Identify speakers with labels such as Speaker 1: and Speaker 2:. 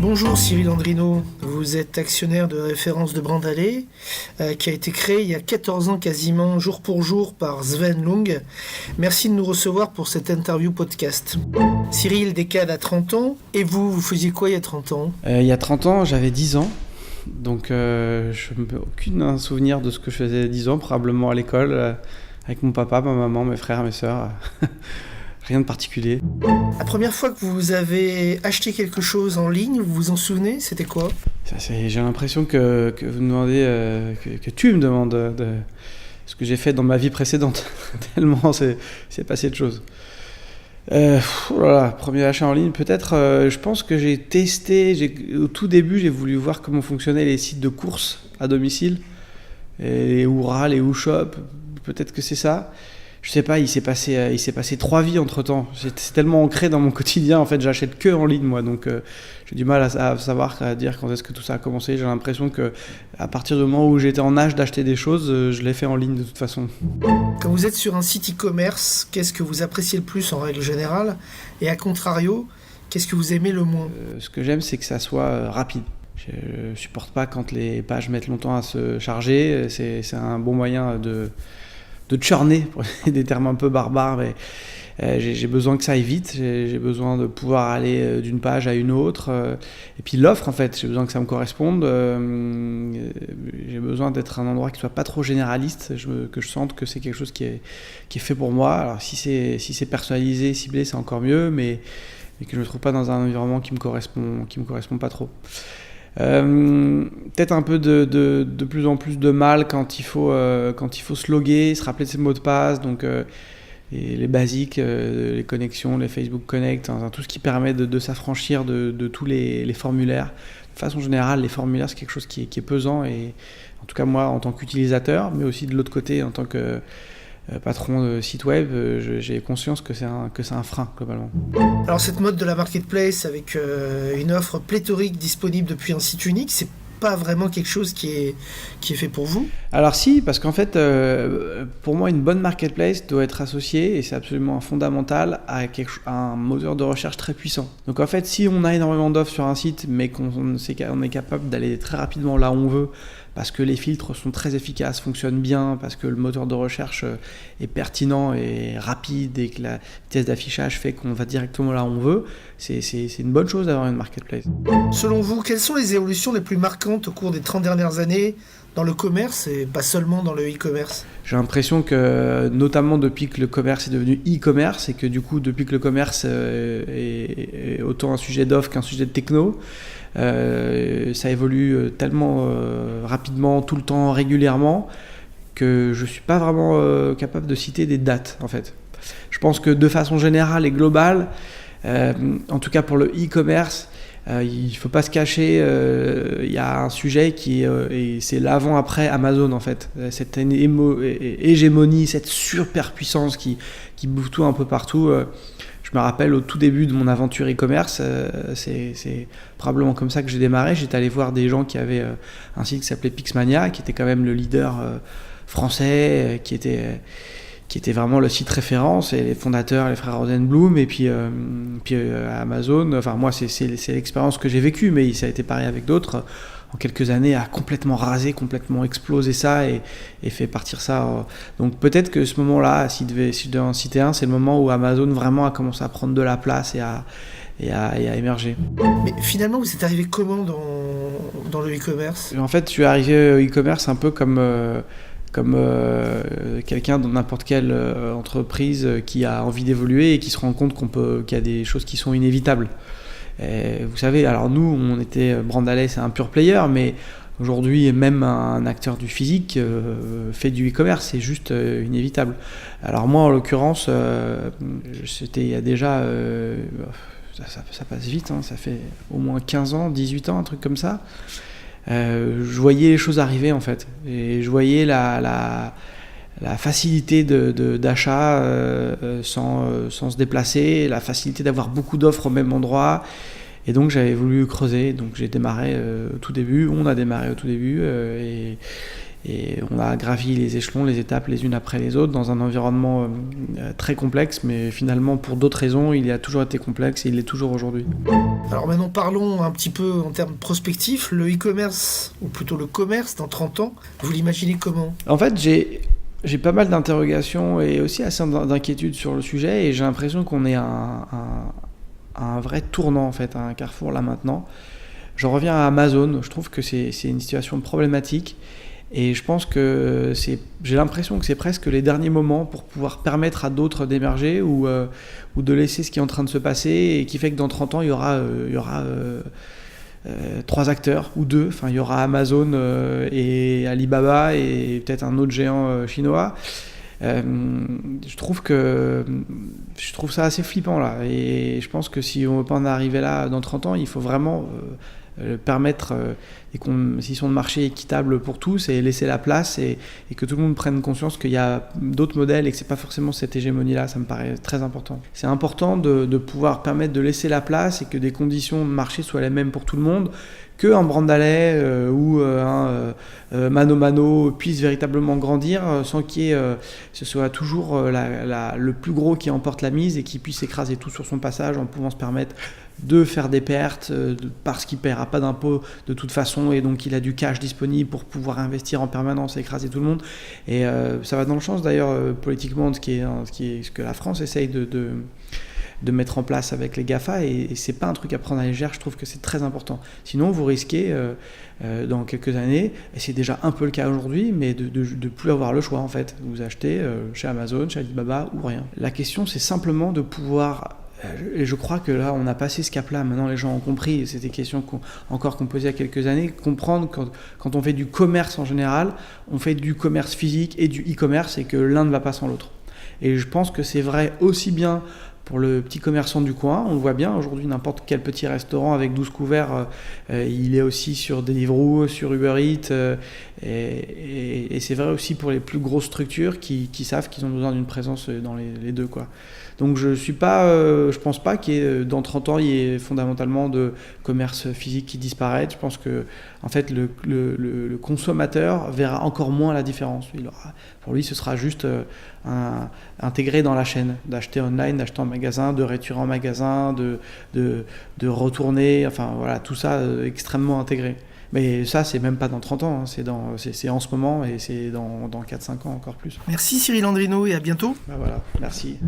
Speaker 1: Bonjour Cyril Andrino, vous êtes actionnaire de référence de Brandalais, qui a été créé il y a 14 ans quasiment, jour pour jour, par Sven Lung. Merci de nous recevoir pour cette interview podcast. Cyril Descades a 30 ans, et vous faisiez quoi il y a 30 ans ?
Speaker 2: Il y a 30 ans, j'avais 10 ans, donc je n'ai aucun souvenir de ce que je faisais à 10 ans, probablement à l'école, avec mon papa, ma maman, mes frères, mes sœurs. Rien de particulier.
Speaker 1: La première fois que vous avez acheté quelque chose en ligne, vous vous en souvenez ? C'était quoi ?
Speaker 2: J'ai l'impression que vous me demandez, que tu me demandes de ce que j'ai fait dans ma vie précédente. Tellement c'est passé de choses. Premier achat en ligne, peut-être, je pense que j'ai testé, au tout début, j'ai voulu voir comment fonctionnaient les sites de courses à domicile, et les Oura, les Oushop, peut-être que c'est ça. Je sais pas, il s'est passé 3 vies entre-temps. C'est tellement ancré dans mon quotidien, en fait, j'achète que en ligne, moi, donc j'ai du mal à savoir, à dire quand est-ce que tout ça a commencé. J'ai l'impression que à partir du moment où j'étais en âge d'acheter des choses, je l'ai fait en ligne de toute façon.
Speaker 1: Quand vous êtes sur un site e-commerce, qu'est-ce que vous appréciez le plus en règle générale ? Et à contrario, qu'est-ce que vous aimez le moins ?
Speaker 2: Ce que j'aime, c'est que ça soit rapide. Je supporte pas quand les pages mettent longtemps à se charger. C'est un bon moyen de churner, pour des termes un peu barbares, mais j'ai besoin que ça aille vite, j'ai besoin de pouvoir aller d'une page à une autre, et puis l'offre, en fait, j'ai besoin que ça me corresponde, j'ai besoin d'être un endroit qui soit pas trop généraliste, que je sente que c'est quelque chose qui est fait pour moi. Alors si c'est personnalisé, ciblé, c'est encore mieux, mais que je me trouve pas dans un environnement qui me correspond pas trop. Peut-être un peu de plus en plus de mal quand il faut se loguer, se rappeler de ses mots de passe, donc et les basiques, les connexions, les Facebook Connect, tout ce qui permet de s'affranchir de tous les formulaires. De façon générale, les formulaires, c'est quelque chose qui est pesant, et en tout cas moi en tant qu'utilisateur, mais aussi de l'autre côté en tant que patron de site web, j'ai conscience que c'est un frein globalement.
Speaker 1: Alors cette mode de la marketplace avec une offre pléthorique disponible depuis un site unique, c'est pas vraiment quelque chose qui est fait pour vous ?
Speaker 2: Alors si, parce qu'en fait, pour moi, une bonne marketplace doit être associée, et c'est absolument fondamental, à un moteur de recherche très puissant. Donc en fait, si on a énormément d'offres sur un site, mais qu'on est capable d'aller très rapidement là où on veut, parce que les filtres sont très efficaces, fonctionnent bien, parce que le moteur de recherche est pertinent et rapide, et que la vitesse d'affichage fait qu'on va directement là où on veut, c'est une bonne chose d'avoir une marketplace.
Speaker 1: Selon vous, quelles sont les évolutions les plus marquantes au cours des 30 dernières années dans le commerce et pas seulement dans le e-commerce ?
Speaker 2: J'ai l'impression que, notamment depuis que le commerce est devenu e-commerce, et que du coup, depuis que le commerce est autant un sujet d'offre qu'un sujet de techno, ça évolue tellement rapidement, tout le temps, régulièrement, que je ne suis pas vraiment capable de citer des dates, en fait. Je pense que de façon générale et globale, en tout cas pour le e-commerce, il ne faut pas se cacher, il y a un sujet et c'est l'avant-après Amazon, en fait. Cette hégémonie, cette superpuissance qui bouffe tout un peu partout. Je me rappelle au tout début de mon aventure e-commerce, c'est probablement comme ça que j'ai démarré. J'étais allé voir des gens qui avaient un site qui s'appelait Pixmania, qui était quand même le leader français, qui était vraiment le site référence, et les fondateurs, les frères Rosenblum, et puis Amazon. Enfin, moi, c'est l'expérience que j'ai vécue, mais ça a été pareil avec d'autres. En quelques années, a complètement rasé, complètement explosé ça, et fait partir ça. Donc peut-être que ce moment-là, si je devais en citer un, c'est le moment où Amazon vraiment a commencé à prendre de la place et à émerger.
Speaker 1: Mais finalement, vous êtes arrivé comment dans le e-commerce ?
Speaker 2: En fait, je suis arrivé au e-commerce un peu comme quelqu'un dans n'importe quelle entreprise qui a envie d'évoluer et qui se rend compte qu'il y a des choses qui sont inévitables. Et vous savez, alors nous, Brandalais, c'est un pure player, mais aujourd'hui, même un acteur du physique fait du e-commerce, c'est juste inévitable. Alors moi, en l'occurrence, c'était il y a déjà... ça passe vite, hein, ça fait au moins 15 ans, 18 ans, un truc comme ça. Je voyais les choses arriver, en fait, et je voyais la facilité d'achat sans se déplacer, la facilité d'avoir beaucoup d'offres au même endroit, et donc j'avais voulu creuser. Donc j'ai démarré au tout début, on a démarré au tout début, Et on a gravi les échelons, les étapes les unes après les autres dans un environnement très complexe, mais finalement pour d'autres raisons, il a toujours été complexe et il l'est toujours aujourd'hui.
Speaker 1: Alors maintenant parlons un petit peu en termes prospectifs. Le e-commerce, ou plutôt le commerce dans 30 ans, vous l'imaginez comment ?
Speaker 2: En fait, j'ai pas mal d'interrogations et aussi assez d'inquiétudes sur le sujet, et j'ai l'impression qu'on est à un vrai tournant, en fait, à un carrefour là maintenant. J'en reviens à Amazon, je trouve que c'est une situation problématique. Et je pense que j'ai l'impression que c'est presque les derniers moments pour pouvoir permettre à d'autres d'émerger ou de laisser ce qui est en train de se passer, et qui fait que dans 30 ans, il y aura 3 acteurs ou 2. Enfin, il y aura Amazon et Alibaba et peut-être un autre géant chinois. Je trouve ça assez flippant là. Et je pense que si on ne veut pas en arriver là dans 30 ans, il faut vraiment permettre des conditions de marché équitables pour tous et laisser la place, et que tout le monde prenne conscience qu'il y a d'autres modèles et que c'est pas forcément cette hégémonie-là. Ça me paraît très important. C'est important de pouvoir permettre de laisser la place et que des conditions de marché soient les mêmes pour tout le monde, qu'un Brandalais ou un Mano Mano puisse véritablement grandir sans ce soit toujours le plus gros qui emporte la mise et qui puisse écraser tout sur son passage en pouvant se permettre de faire des pertes parce qu'il ne paiera pas d'impôts de toute façon, et donc il a du cash disponible pour pouvoir investir en permanence et écraser tout le monde. Et ça va dans le sens d'ailleurs politiquement de ce que la France essaye de mettre en place avec les GAFA, et c'est pas un truc à prendre à la légère. Je trouve que c'est très important. Sinon, vous risquez dans quelques années, et c'est déjà un peu le cas aujourd'hui, mais de plus avoir le choix en fait. Vous achetez chez Amazon, chez Alibaba ou rien. La question, c'est simplement de pouvoir. Et je crois que là, on a passé ce cap-là. Maintenant, les gens ont compris. Et c'est des questions qu'on posait il y a quelques années. Comprendre quand on fait du commerce en général, on fait du commerce physique et du e-commerce, et que l'un ne va pas sans l'autre. Et je pense que c'est vrai aussi bien pour le petit commerçant du coin. On le voit bien aujourd'hui, n'importe quel petit restaurant avec 12 couverts, il est aussi sur Deliveroo, sur Uber Eats, et c'est vrai aussi pour les plus grosses structures qui savent qu'ils ont besoin d'une présence dans les deux, quoi. Donc je pense pas dans 30 ans il y ait fondamentalement de commerce physique qui disparaît. Je pense que en fait le consommateur verra encore moins la différence. Pour lui, ce sera juste intégré dans la chaîne, d'acheter online, d'acheter en magasin, de retirer en magasin, de retourner, enfin voilà, tout ça extrêmement intégré. Mais ça, c'est même pas dans 30 ans, hein. C'est en ce moment, et c'est dans 4-5 ans encore plus.
Speaker 1: Merci Cyril Andrino, et à bientôt.
Speaker 2: Voilà, merci.